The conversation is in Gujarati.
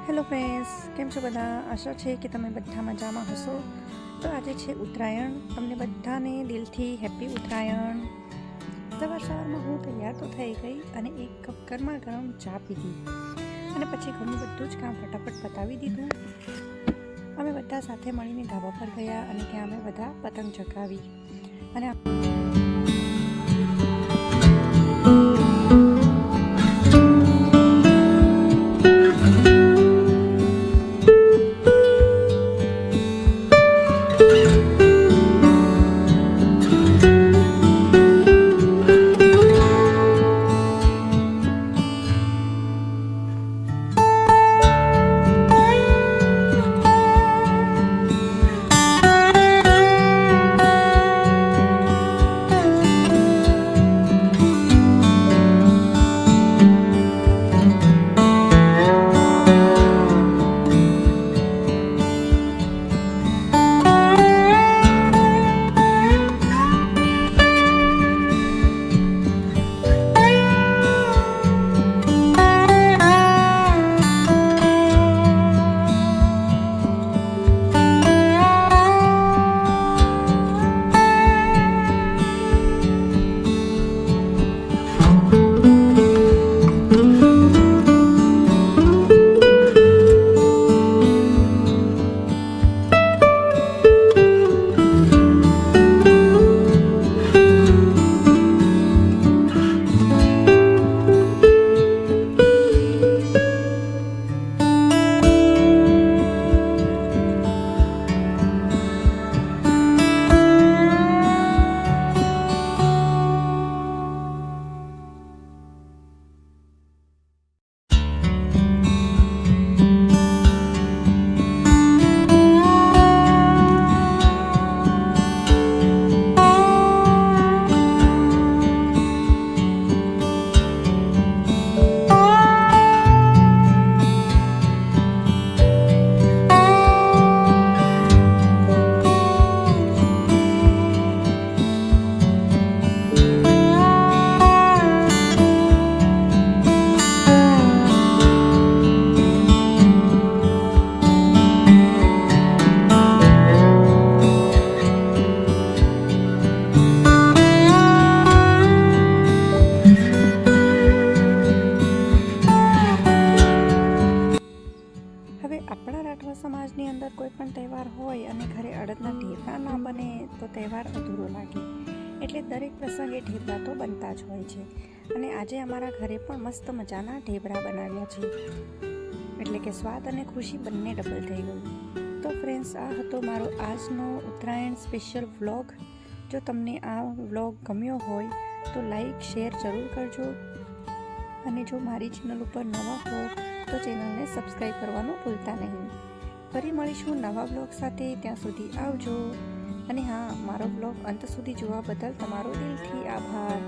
હેલો ફ્રેન્ડ્સ, કેમ છો બધા? આશા છે કે તમે બધા મજામાં હશો. તો આજે છે ઉત્તરાયણ. તમને બધાને દિલથી હેપી ઉત્તરાયણ. સવારમાં હું તૈયાર તો થઈ ગઈ અને એક કપ ગરમા ગરમ ચા પીધી અને પછી ઘરનું બધું જ કામ ફટાફટ પતાવી દીધું. અમે બધા સાથે મળીને ધાબા પર ગયા અને ત્યાં અમે બધા પતંગ ચગાવી અને આપણા રાઠવા સમાજની અંદર કોઈ પણ તહેવાર હોય અને ઘરે અડદના ઢેફા ના બને તો તહેવાર અધૂરો લાગે. એટલે દરેક પ્રસંગે ઢેબરા તો બનતા જ હોય છે અને આજે અમારા ઘરે પણ મસ્ત મજાના ઢેબરા બનાવ્યા છે. એટલે કે સ્વાદ અને ખુશી બંને ડબલ થઈ ગયું. તો ફ્રેન્ડ્સ, આ હતો મારો આજનો ઉત્તરાયણ સ્પેશિયલ વ્લોગ. જો તમને આ વ્લોગ ગમ્યો હોય તો લાઈક શેર જરૂર કરજો અને જો મારી ચેનલ ઉપર નવા હો તો ચેનલને સબસ્ક્રાઈબ કરવાનું ભૂલતા નહીં. ફરી મળીશું નવા બ્લોગ સાથે. ત્યાં સુધી આવજો. અને હા, મારો બ્લોગ અંત સુધી જોવા બદલ તમારો દિલથી આભાર.